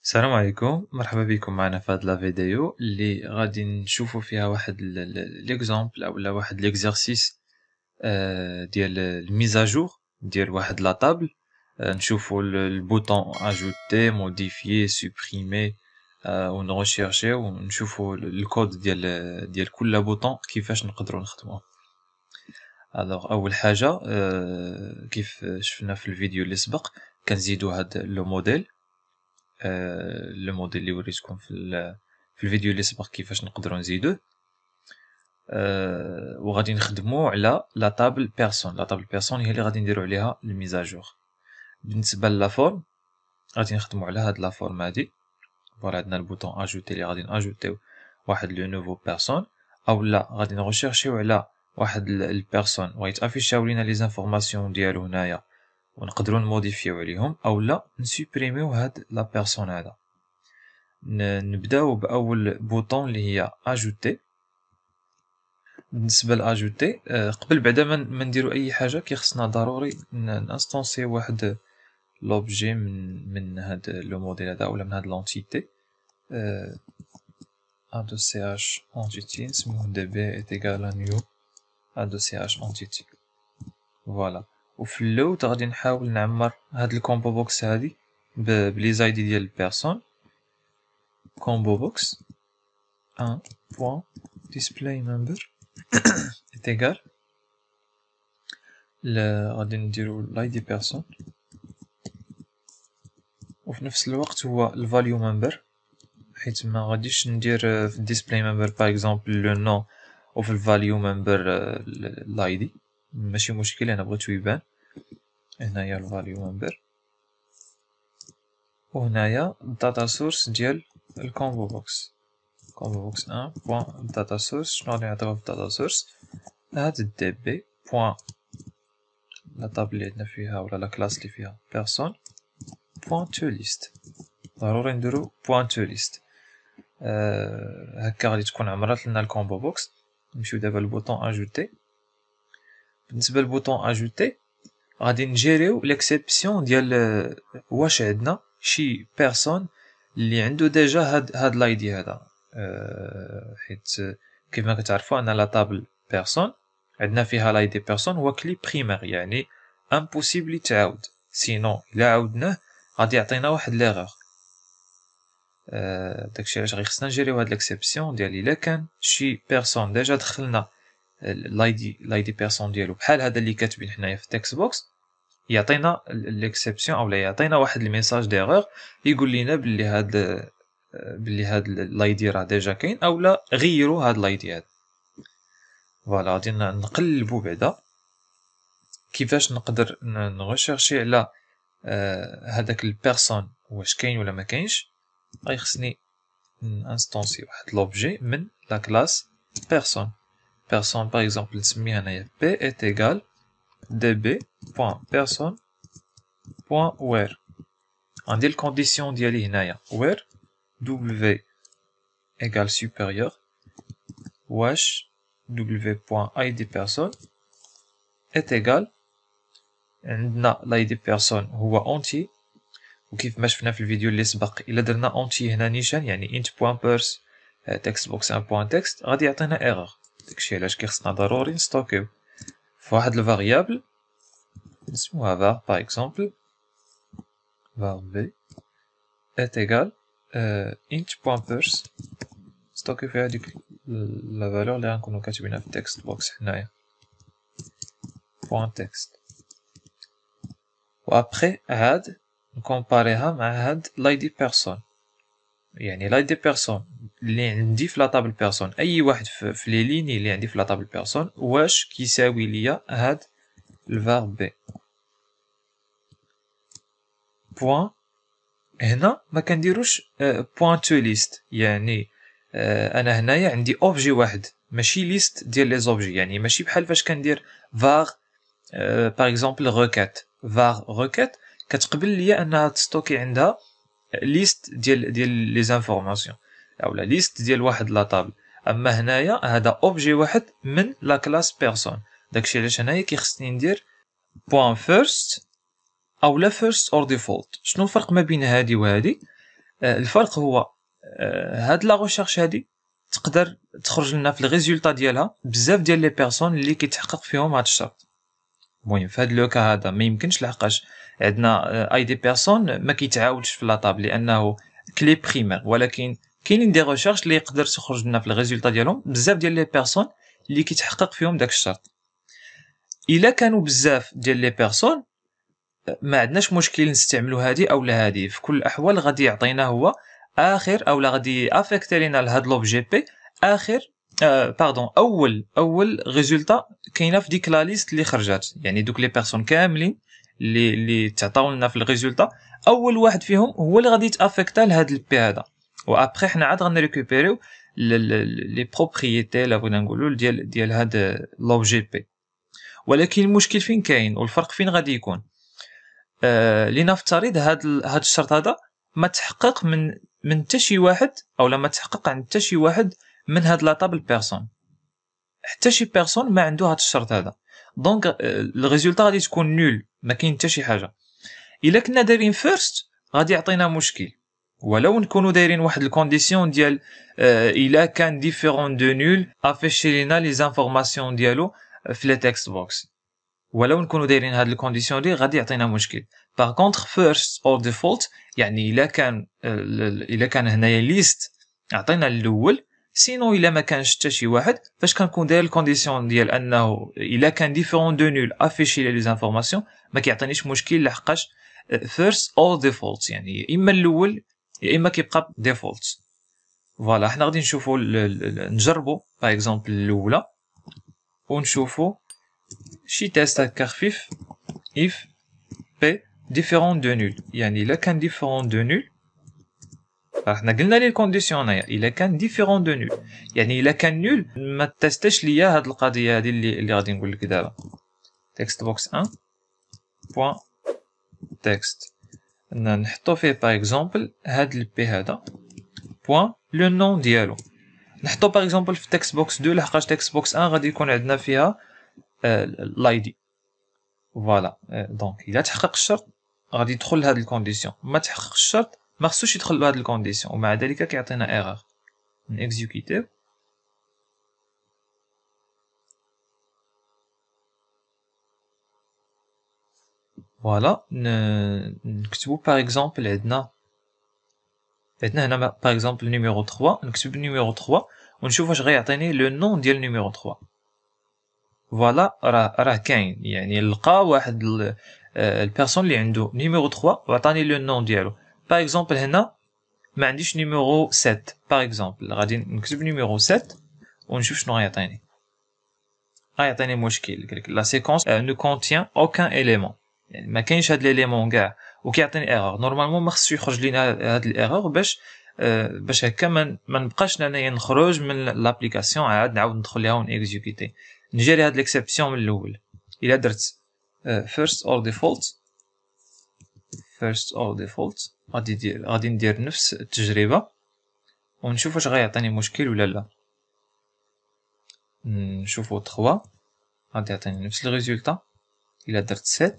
السلام عليكم، مرحبا بكم معنا في هاد لا فيديو اللي غادي نشوفو فيها واحد ليكزامبل اولا واحد ليكزارسيس ديال الميزاجور ديال واحد لا طابل. نشوفو البوطون اجوتي موديفيي سوبريمي ونغوشيرشيو ونشوفو الكود ديال كل بوطون كيفاش نقدروا نخدموه. الوغ اول حاجه كيف شفنا في الفيديو اللي سبق كنزيدو هاد لو موديل لو موديل اللي وريتكم في الفيديو اللي سبق كيفاش نقدروا نزيدوه. وغادي نخدموا على لا طابل بيرسون هي اللي غادي نديروا عليها الميزاجور. بالنسبه لا فورم غادي نخدموا على هاد لا فورم هادي. فوالا عندنا البوطون اجوتي اللي غادي ناجوتيو واحد لو نوفو بيرسون، اولا غادي نغوشيرشيو على واحد البيرسون ويتافيشاو لينا لي زانفورماسيون ديالو هنايا ونقدروا نموديفيو عليهم، اولا نسوبريميو هاد لا بيرسون هذا. نبداو باول بوطون اللي هي اجوتي. بالنسبه لاجوتي قبل بعدا ما نديرو اي حاجه كيخصنا ضروري نانستونسي واحد لوبجي من هاد لو موديل هذا ولا من هاد لونتيتي. a2ch entity نسميوه db est égal à new a2ch entity. فوالا، وفي اللود غادي نحاول نعمر هاد الكومبو بوكس هادي بلي زايدي ديال البيرسون. combo box 1.displayMember est égal غادي نديرو لايدي بيرسون، وفي نفس الوقت هو الفاليو ممبر، حيت ما غاديش ندير في الديسبلاي ممبر باغ اكزومبل لو نو وفي الفاليو ممبر لايدي، ماشي مشكل، انا بغيتو يبان. هنايا الفاليو ممبر وهنايا الداتا سورس ديال الكومبو بوكس. كومبو بوكس 1 بوان داتا سورس. شنو غادي نعطيوه في الداتا سورس؟ هاد الدي بي بوان لا طابل اللي عندنا فيها ولا لا كلاس اللي فيها بيرسون بوان تو ليست. ضروري نديرو بوان تو ليست. هكا غادي تكون عمرات لنا الكومبو بوكس. نمشيو دابا للبوطون اجوتي. بالنسبه للبوطون اجوتي غادي نجيريو ليكسيبسيون ديال واش عندنا شي بيرسون اللي عنده ديجا هاد لايدي هذا. حيت كيف ما كتعرفوا ان لا طابل بيرسون عندنا فيها لايدي بيرسون هو كلي بريمير، يعني امبوسيبل يتعاود، سينو الا عاودناه غادي يعطينا واحد ليغور. داكشي علاش غير خصنا نجيريو هاد ليكسيبسيون ديال الا كان شي بيرسون ديجا دخلنا لايدي بيرسون ديالو بحال هذا اللي كاتبين حنايا في التكست بوكس، يعطينا ليكسيبسيون اولا يعطينا واحد الميساج ديغور يقول لنا بلي هاد لايدي راه ديجا كاين اولا غيروا هاد لايدي هذا. فوالا غادي نقلبوا بعدا كيفاش نقدر نغوشيرشي على هذاك البيرسون واش كاين ولا ما كاينش. غي خصني انستونسي واحد لوبجي من لا كلاس بيرسون. بيرسون باغ اكزومبل نسميها هنايا p est égal db.person.where. غندير الكونديسيون ديالي هنايا where w égale supérieur واش w.id person est égal عندنا لايدي بيرسون هو entier، وكيف ما شفنا في الفيديو اللي سبق الا درنا entier هنا نيشان يعني int.pers textbox1.text غادي يعطينا ايرور. داكشي علاش كيخصنا ضروري نستوكيو في واحد الفاريابل نسموها var par exemple var v est égal int.pers ستوكي فيها ديك لا فالور اللي غنكونو كاتبينها في التكست بوكس حنايا .text. وابخي عاد نكومباريها مع هاد لايدي بيرسون، يعني لايدي بيرسون اللي عندي في لاطابل بيرسون، اي واحد في لي ليني اللي عندي في لاطابل بيرسون واش كيساوي ليا هاد الفار بي. بوان هنا ما كنديروش بوان تو ليست، يعني انا هنايا عندي اوبجي واحد ماشي ليست ديال لي زوبجي، يعني ماشي بحال فاش كندير var باغ اكزومبل روكات. var روكات كتقبل ليا انها تستوكي عندها ليست ديال لي زانفورماسيون اولا ليست ديال واحد لا طابل. اما هنايا هذا اوبجي واحد من لا كلاس بيرسون، داكشي علاش هنايا كيخصني ندير بوان فيرست اولا فيرست اور ديفولت. شنو الفرق ما بين هادي وهادي؟ الفرق هو هاد لا ريشيرش هادي تقدر تخرج لنا في الريزولطا ديالها بزاف ديال لي بيرسون اللي كيتحقق فيهم هاد الشرط. المهم في هاد لوكا هذا ما يمكنش لحقاش عندنا اي دي بيرسون ما كيتعاودش في لاطاب لانه كلي بريمير، ولكن كاينين دي ريشيرش اللي يقدر تخرج لنا في الريزولطا ديالهم بزاف ديال لي بيرسون اللي كيتحقق فيهم داك الشرط. الا كانوا بزاف ديال لي بيرسون ما عندناش مشكل نستعملوا هذه او لا هذه، في كل الاحوال غادي يعطينا هو اخر او لا غادي افيكتي لينا لهاد لوبجي بي اخر باردون اول ريزولطا كاينه في ديك لا ليست اللي خرجات، يعني دوك لي بيرسون كاملين اللي تعطاو لنا في الريزولطا اول واحد فيهم هو اللي غادي يتافيكتا لهاد البي هذا، وابري حنا عاد غنريكوبيريو لي بروبريتي لا بغينا نقولوا ديال هاد لوبجي بي. ولكن المشكل فين كاين والفرق فين غادي يكون؟ لنفترض هاد الشرط هذا ما تحقق من حتى شي واحد او لا ما تحقق عند حتى شي واحد من هاد لاطابل بيرسون، حتى شي بيرسون ما عنده هاد الشرط هذا، دونك الريزولطا غادي تكون نول، ما كاين حتى شي حاجه. الا كنا دايرين فيرست غادي يعطينا مشكل، ولو نكونوا دايرين واحد الكونديسيون ديال الا كان ديفيرون دو نول افيشي لينا لي زانفورماسيون ديالو في لي تكست بوكس، ولو نكونوا دايرين هاد الكونديسيون دي غادي يعطينا مشكل. باغ كونطخ فيرست اور ديفولت يعني الا كان هنايا ليست عطينا الاول، سينو الا ما كانش حتى شي واحد فاش كنكون داير الكونديسيون ديال انه الا كان ديفيرون دو نول افيشي لي زانفورماسيون ما كيعطينيش مشكل لحقاش فيرست اور ديفولت يعني اما الاول يا اما كيبقى ديفولت. فوالا حنا غادي نشوفوا نجربوا باغ اكزومبل الاولى ونشوفوا شي تيست هكا خفيف if p différent de nul، يعني الا كان différent de nul فاحنا قلنا لي الكونديسيون هي الا كان différent de nul، يعني الا كان نول ما تستش ليا هاد القضيه هذه اللي غادي نقول لك دابا. text box 1 بوين text نحطو فيه باغ اكزومبل هاد البي هذا بوين لو نون ديالو، نحطو باغ اكزومبل في text box 2 لحقاش text box 1 غادي يكون عندنا فيها لايدي. فوالا دونك الا تحقق الشرط غادي يدخل لهاد الكونديسيون، ما تحققش الشرط ما خصوش يدخل لهاد الكونديسيون، ومع ذلك كيعطينا ايرور. نيكزيكوتيو فوالا نكتبو باغ اكزومبل عندنا هنا باغ اكزومبل نيميرو 3، نكتب نيميرو 3 ونشوف واش غيعطيني لو نون ديال نيميرو 3. فوالا راه كاين، يعني لقى واحد البيرسون اللي عنده نيميرو 3 وعطاني لو نون ديالو. باغ اكزومبل هنا ما عنديش نيميرو 7 باغ اكزومبل، غادي نكتب نيميرو 7 ونشوف شنو غيعطيني. غيعطيني مشكل قالك لا سيكونس نو كونتيان اوكان اليمون، يعني ما كاينش هاد ليليمون كاع وكيعطيني ايرور. نورمالمون ما خصش يخرج لينا هاد الايرور باش هكا ما نبقاش انايا نخرج من لابليكاسيون عاد نعاود ندخل ليها ونيكزيكوتي. نجري هاد ليكسيبسيون من الاول. الا درت first or default غادي ندير نفس التجربه ونشوف واش غيعطيني مشكل ولا لا. نشوفو 3 غادي يعطيني نفس الريزولطا. الا درت 7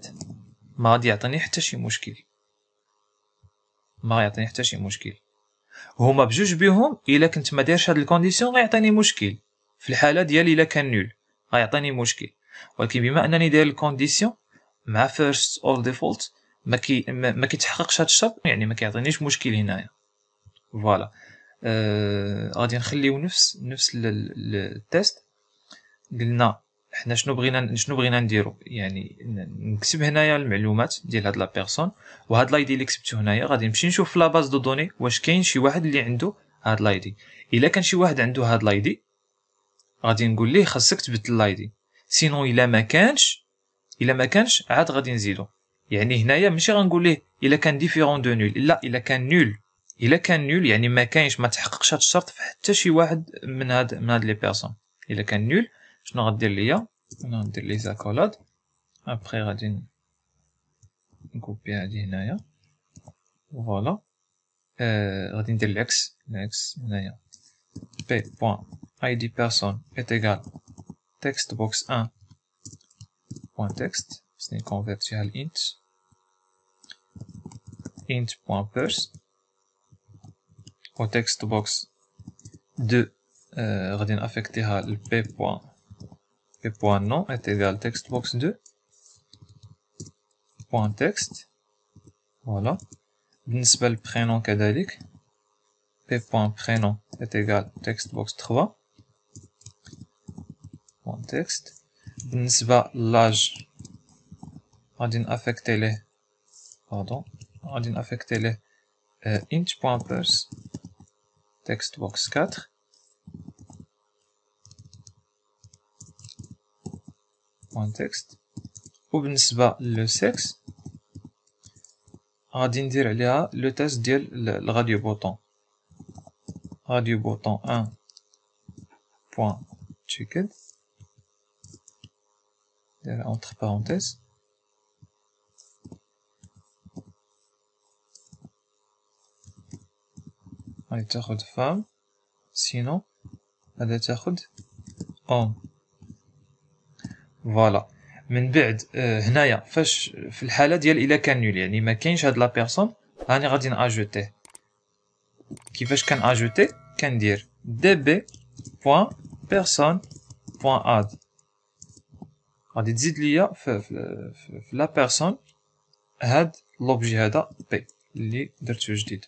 ما غادي يعطيني حتى شي مشكل، ما غيعطيني حتى شي مشكل. هما بجوج بيهم الا كنت ما دايرش هاد الكونديسيون غيعطيني مشكل. في الحاله ديال الا كان نول غيعطيني مشكل، ولكن بما انني داير الكونديسيون مع first or default ما كيتحققش هاد الشرط، يعني ما كيعطينيش مشكل هنايا. فوالا غادي نخليو نفس التيست. قلنا حنا شنو بغينا نديرو، يعني نكتب هنايا المعلومات ديال هاد لا بيرسون، وهاد لايدي اللي كتبتو هنايا غادي نمشي نشوف في لا باز دو دوني واش كاين شي واحد اللي عنده هاد لايدي. الا كان شي واحد عنده هاد لايدي غادي نقول ليه خاصك تبدل لايدي، سينو الا ما كانش عاد غادي نزيدو. يعني هنايا ماشي غنقول ليه الا كان ديفيرون دو نول، لا الا كان نول يعني ما كاينش ما تحققش هاد الشرط في حتى شي واحد من هاد لي بيرسون. الا كان نول شنو غدير ليا؟ انا ندير لي زاكولاد ابري غادي نكوبي هادي هنايا. فوالا غادي ندير الاكس هنايا p بوين id person est égal text box 1 بوين text باش نكونفيرتيها لint point pers و text box 2 غادي نافيكتيها ل p.nom est égal text box 2 point text. voilà. بالنسبة للبرينون كذلك p.prénom est égal text box 3 point text. بالنسبة لاج غادي نافيكتي ليه غادي نافيكتي ليه int.pers text box 4 point text. وبالنسبة لو سكس غادي ندير عليها لو تيست ديال الغاديو بوطون 1 point checked دير entre parenthèses غادي تاخد femme sinon غادي تاخد homme. فوالا. من بعد هنايا فاش في الحاله ديال الا كان نول يعني ما كاينش هاد لا بيرسون راني غادي ناجوتيه. كيفاش كان اجوتي كندير db.person.add غادي تزيد ليا في لا بيرسون هاد لوبجي هذا بي اللي درتو جديد.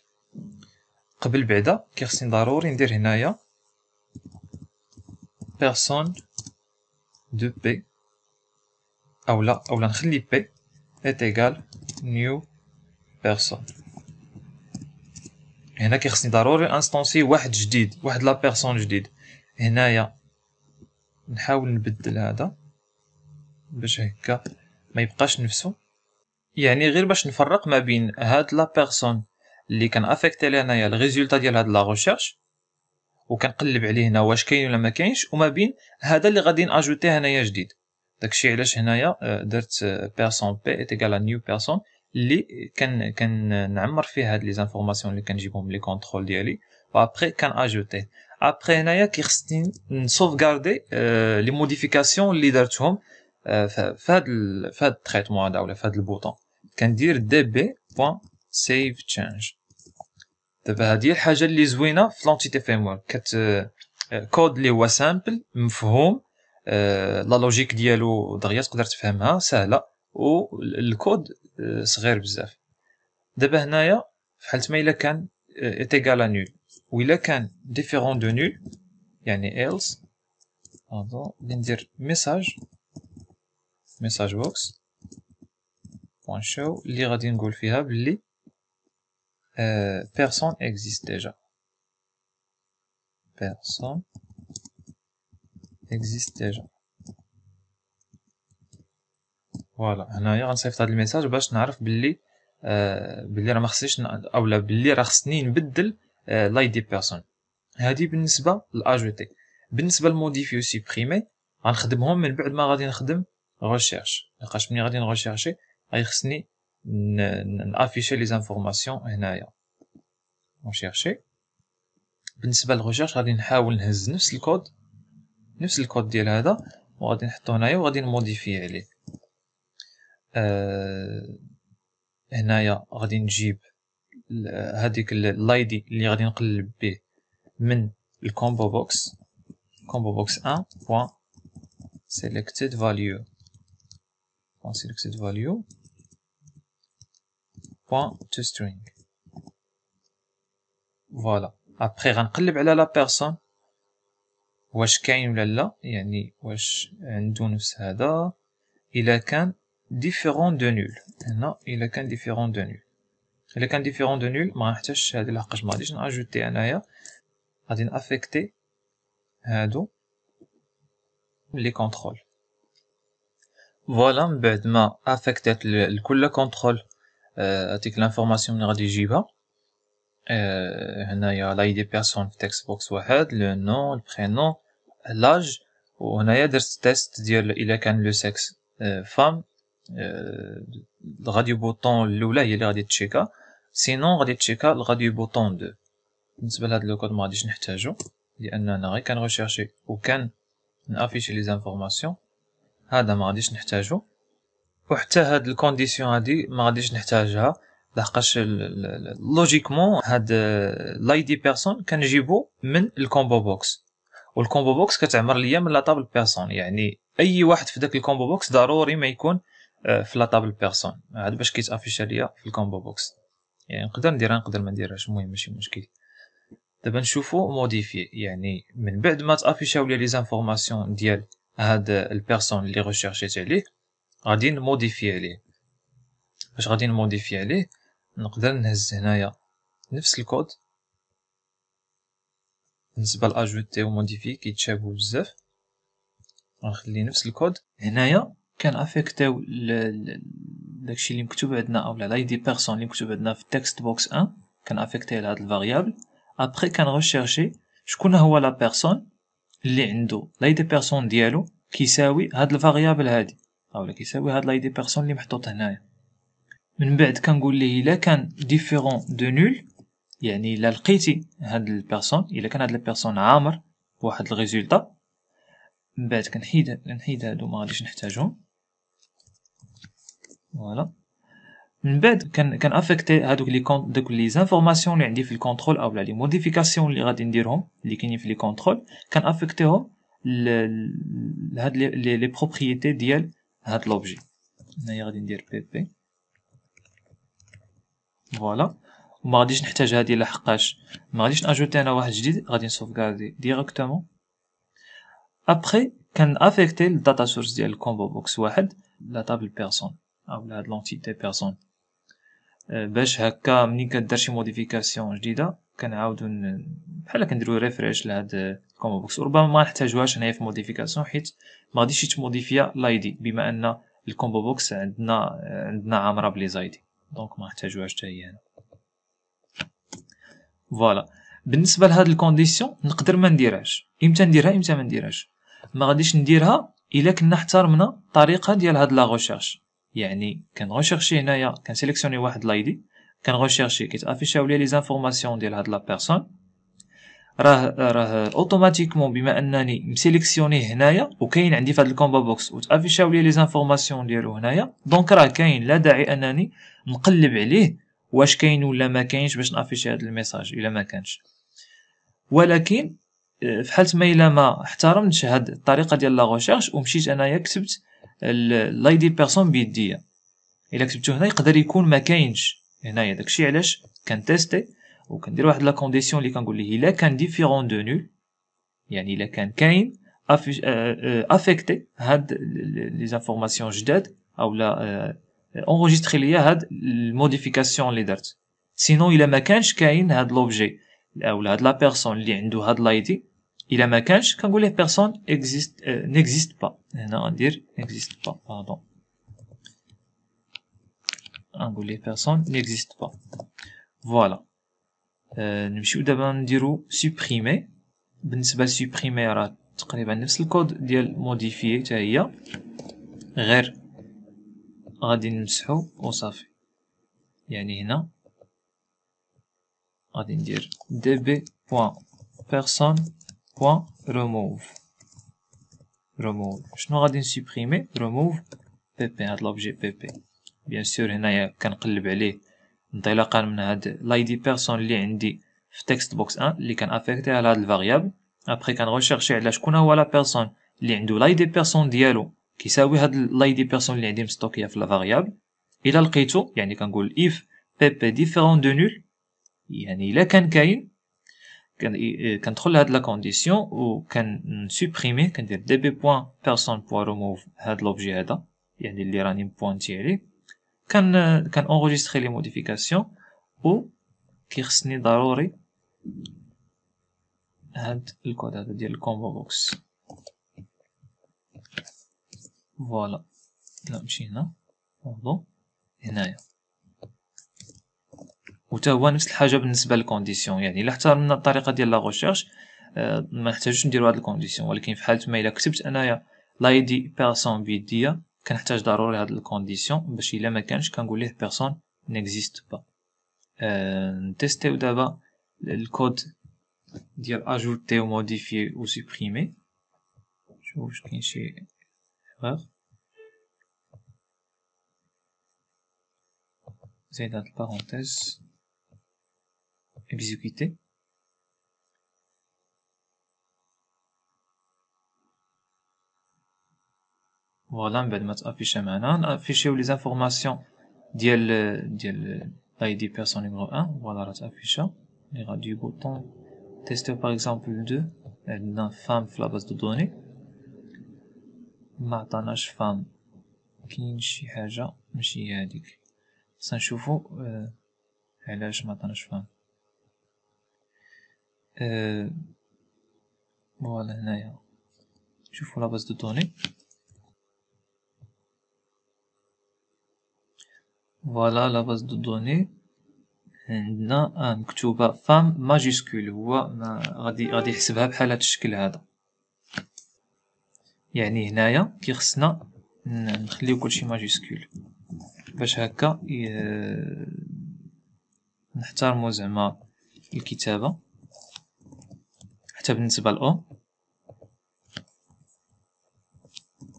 قبل بعدا كيخصني ضروري ندير هنايا بيرسون دو بي اولا نخلي بي est égal new person. هنا كيخصني ضروري انستونسي واحد جديد واحد لا بيرسون جديد. هنايا نحاول نبدل هذا باش هكا ما يبقاش نفسه يعني غير باش نفرق ما بين هاد لا بيرسون اللي كان افيكتي لي انايا الريزولتا ديال هاد لا ريشيرش وكنقلب عليه هنا واش كاين ولا ما كاينش وما بين هذا اللي غادي ناجوتيه هنايا جديد. داكشي علاش هنايا درت بيرسون بي ايت ايغال نيو بيرسون اللي كان نعمر فيه هاد لي زانفورماسيون اللي كنجيبهم لي كونترول ديالي وابري كان اجوتي. ابري هنايا كيخصني نسوفغاردي لي موديفيكاسيون اللي درتهم فهاد التريتمون هذا ولا فهاد البوطون كندير db.save_change. دابا هادي الحاجه اللي زوينه في لونتيتي فريمورك كود اللي هو سامبل مفهوم لا لوجيك ديالو دغيا تقدر تفهمها سهله والكود صغير بزاف. دابا هنايا فحالت ما الا كان ايتيغال نول وإلا كان ديفيرون دو نول يعني else ندير ميساج بوكس بوين شو اللي غادي نقول فيها بلي personne existe déjà personne existe déjà. فوالا هنايا غنصيفط هاد الميساج باش نعرف بلي راه ما خصنيش اولا بلي راه خصني نبدل لاي دي بيرسون. هادي بالنسبه لاجوتي. بالنسبه لموديفي وسيبريمي غنخدمهم من بعد ما غادي نخدم ريشيرش لقاش ملي غادي نغوشيرشي غيخصني نافيشي لي زانفورماسيون هنايا نشيرشي. بالنسبه للريشيرش غادي نحاول نهز نفس الكود ديال هذا وغادي نحطو هنايا وغادي نموديفي عليه. هنايا غادي نجيب هذيك الايدي اللي غادي نقلب به من الكومبو بوكس 1 point selected value point to string. فوالا. ابري غنقلب على لا بيرسون واش كاين ولا لا يعني واش عنده نفس هذا الا كان ديفيرون دو نول. هنا الا كان ديفيرون دو نول ما غنحتاجش هادي لحقاش ما غاديش ناجوتي انايا غادي نافيكتي هادو لي كونترول. فوالا من بعد ما افيكتات لكل كونترول هذيك لانفورماسيون اللي غادي يجيبها هنايا لاي دي بيرسون في تكست بوكس واحد لو نون البرينون لاج وهنايا درت تيست ديال الا كان لو سكس فام الغاديو بوطون الاولى هي اللي غادي تشيكا سينون غادي تشيكا الغاديو بوطون 2. بالنسبه لهاد لو كود ما غاديش نحتاجو لان انا غير كان ريشيرشي وكان نافيشي لي زانفورماسيون هذا ما غاديش نحتاجو وحتى هاد الكونديسيون هادي ما غاديش نحتاجها لحقاش لوجيكمون هاد لاي دي بيرسون كنجيبو من الكومبو بوكس، والكومبو بوكس كتعمر ليا من لا طابل بيرسون، يعني اي واحد في داك الكومبو بوكس ضروري ما يكون في لا طابل بيرسون. هاد باش كيتافيشا ليا في الكومبو بوكس، يعني نقدر نديرها نقدر ما نديرهاش، المهم ماشي مشكل. دابا نشوفو موديفي، يعني من بعد ما تافيشاو لي زانفورماسيون ديال هاد البيرسون اللي ريشيرشيت عليه غادي نموديفي عليه. باش غادي نموديفي عليه نقدر نهز هنايا نفس الكود بالنسبه لاجوتي وموديفي كيتشابهوا بزاف. غنخلي نفس الكود هنايا كان افيكتيو داكشي اللي مكتوب عندنا اولا لاي دي بيرسون اللي مكتوب عندنا في التكست بوكس 1 كان افيكتي لهاد الفاريابل. ابري كان ريشيرشي شكون هو لا بيرسون اللي عنده لاي دي بيرسون ديالو كيساوي هاد الفاريابل هادي اولا كيساوي هاد لاي دي بيرسون اللي محطوط هنايا. من بعد كنقول ليه الا كان ديفيرون دو نول، يعني الا لقيتي هاد البيرسون، الا كان هاد البيرسون عامر بواحد الريزولطا، من بعد كنحيد هادو ما غاديش نحتاجهم. فوالا من بعد كان افيكتي هادوك دوك لي زانفورماسيون اللي عندي في الكونترول اولا لي موديفيكاسيون اللي غادي نديرهم اللي كاينين في لي كونترول، كان افيكتيهم لهاد لي بروبريتي ديال هاد لوبجي. هنايا غادي ندير بي بي فوالا، وما غاديش نحتاج هادي لحقاش ما غاديش ناجوتي انا واحد جديد، غادي نسوفغاردي ديريكتومون. ابري كان افيكتي الداتا سورس ديال الكومبو بوكس واحد لا طابل بيرسون اولا هاد لونتيتي بيرسون، باش هكا ملي كدير شي موديفيكاسيون جديده كنعاودو بحال كنديرو ريفريش لهاد الكومبو بوكس. وربما ما نحتاجوهاش هنايا في موديفيكاسيون حيت ما غاديش يتموديفيا لايدي بما ان الكومبو بوكس عندنا عامره بلي زايدي، دونك ما نحتاجوهاش حتى هي هنا. فوالا بالنسبه لهاد الكونديسيون نقدر ما نديرهاش، امتى نديرها امتى ما نديرهاش. ما غاديش نديرها الا كنا احترمنا الطريقه ديال هاد لا ريشيرش، يعني كنغوشيرشي هنايا كنسيليكسيوني واحد لايدي كنغوشيرشي كيتافيشاو لي زانفورماسيون ديال هاد لا بيرسون، راه اوتوماتيكمون بما انني مسيليكسيونيه هنايا وكاين عندي في هاد الكومبو بوكس وتافيشاو لي زانفورماسيون ديالو هنايا، دونك راه كاين لا داعي انني نقلب عليه واش كاين ولا ما كاينش باش نافيشي هاد الميساج الا ما كانش. ولكن في حالة ما الا ما احترمتش هاد الطريقه ديال لا ريشيرش ومشيت انايا كتبت لاي دي بيرسون بيديا، الا كتبتو هنا يقدر يكون ما كاينش هنايا. داكشي علاش كنتيستي وكندير واحد لا كونديسيون اللي كنقول ليه الا كان ديفيرون دو نول، يعني الا كان كاين افيكتي هاد لي زانفورماسيون جداد اولا اونجستري ليا هاد الموديفيكاسيون اللي درت. سينون الا ما كانش كاين هاد لوبجي اولا هاد لا بيرسون اللي عنده هاد لايدي، الا ما كانش كنقول ليه بيرسون اكزيست نيكزيست با. هنا غندير نيكزيست با باردون، غنقول ليه بيرسون نيكزيست با. فوالا نمشيو دابا نديرو سوبريمي. بالنسبه لسوبريمي راه تقريبا نفس الكود ديال موديفيي حتى هي، غير غادي نمسحو وصافي. يعني هنا غادي ندير db.person.remove شنو غادي نسوبريمي؟ remove pp هاد لوبجي pp. بيان سور هنايا كنقلب عليه انطلاقا من هاد لاي دي بيرسون اللي عندي في تكست بوكس 1 اللي كان افيكتي على هاد الفاريابل. ابري كنغوشيرشي على شكون هو لا بيرسون اللي عنده لاي دي بيرسون ديالو كيساوي هاد لاي دي بيرسون اللي عندي مستوكيه في الفاريابل. الا لقيتو يعني كنقول if pp ديفيرون دو نول، يعني الا كان كاين كندخل لهاد لا كونديسيون و كنسوبريمي كندير db.person.remove هاد لوبجي هذا يعني اللي راني مبوانتي عليه. كان اونغيستري لي موديفيكاسيون و كيخصني ضروري هاد الكود هذا ديال الكومبو بوكس. فوالا نمشي هنا نوضو هنايا وتا هو نفس الحاجه بالنسبه للكونديسيون، يعني الا احترمنا الطريقه ديال لا ريشيرش ما نحتاجوش نديرو هاد الكونديسيون. ولكن في حاله ما الا كتبت انايا لاي دي بيرسون بيديا كنحتاج ضروري هاد الكونديسيون باش الا ما كانش كنقول ليه بيرسون نيكزيست با. نتيستيو دابا الكود ديال اجوتي و موديفيي و سوبريمي، شوف واش كاين شي erreur. زائد هاد البارونتيز exécuter. فوالا من بعد ما تافيشا معنا نافيشيو لي زانفورماسيون ديال الاي بيرسون نيميرو 1. فوالا راه تافيشا لي غا دو بوطون تيستو باغ اكزومبل 2. عندنا فام في لاباز دو دوني ما عطاناش فام، كاين شي حاجه ماشي هي هاديك، سنشوفو علاش ما عطاناش فام. فوالا هنايا شوفو لاباز دو دوني. فوالا لا باز دو دوني عندنا مكتوبة فام ماجيسكول، هو غادي يحسبها بحال هاد الشكل هذا. يعني هنايا كيخصنا نخليو كلشي ماجيسكول باش هكا نحترمو زعما الكتابة حتى بالنسبة لأو،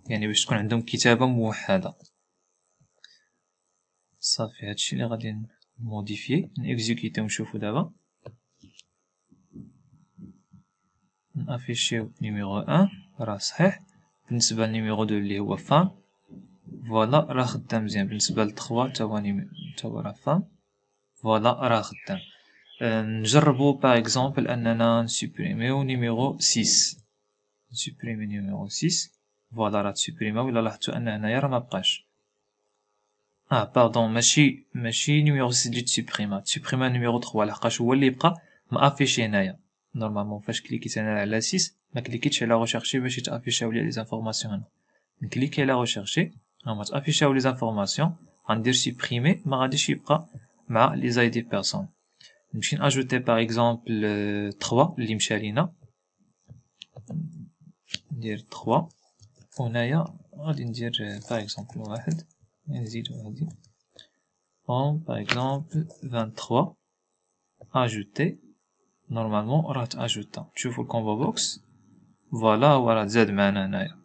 يعني باش تكون عندهم كتابة موحدة. صافي هادشي اللي غادي نموديفيه نيكزيكيتيو نشوفو دابا. نافيشيو نيميرو 1 راه صحيح، بالنسبة لنيميرو 2 اللي هو فام فوالا راه خدام مزيان، بالنسبة ل 3 تا هو راه فام فوالا راه خدام. نجربو باغ اكزومبل اننا نسوبريميو نيميرو 6. نسوبريمي نيميرو 6 فوالا راه تسوبريما، ولا لاحظتو ان هنايا راه مبقاش. باردون ماشي نيميرو 6 اللي تسوبريما نيميرو 3 لحقاش هو اللي يبقى مافيشي هنايا. نورمالمون فاش كليكيت انا على 6 ما كليكيتش على ريشيرشي باش يتافيشاو لي زانفورماسيون هنا، نكليكي على ريشيرشي هما تافيشاو لي زانفورماسيون، غندير سوبريمي ما غاديش يبقى مع لي زايدي بيرسون. نمشي ناجوتي باغ اكزومبل 3 اللي مشى لينا، ندير 3 وهنايا غادي ندير باغ اكزومبل 1 نزيدو هادي باغ اكزومبل 23 اجوتي. نورمالمون راه تاجوتا، تشوفو الكومبو بوكس فوالا هو راه تزاد معنا هنايا.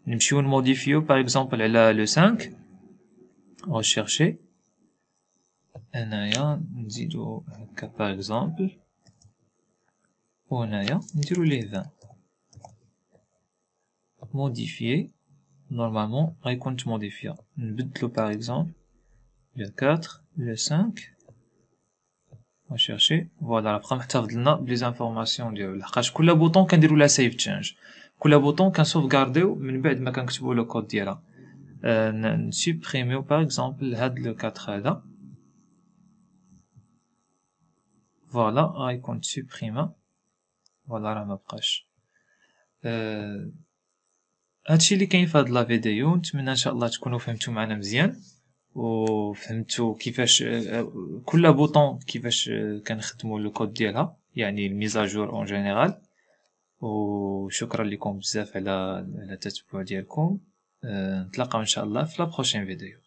نمشيو نموديفيو باغ اكزومبل على لو 5 ريشيرشي هنايا نزيدو هكا باغ اكزومبل، وهنايا نديرو ليه 20 موديفيي. نورمالمون غيكون تموديفيا، نبدلو باغ اكزومبل لو 4 لو 5 ريشيرشي فوالا راه بقى محتفظ لنا بلي زانفورماسيون ديالو، لحقاش كل بوطون كنديرو لها سيف تشانج، كل بوطون كنسوفغارديو من بعد ما كنكتبو لو كود ديالها. نسوبريميو باغ اكزومبل هاد لو 4 هذا فوالا غيكون تسوبريما فوالا راه مبقاش. هادشي اللي كاين في هاد لا فيديو، نتمنى ان شاء الله تكونوا فهمتوا معنا مزيان وفهمتوا كيفاش كل بوطون كيفاش كنخدموا لو كود ديالها، يعني الميزاجور اون جينيرال. وشكرا لكم بزاف على التتبع ديالكم. نتلاقاو ان شاء الله في لا بروشين فيديو.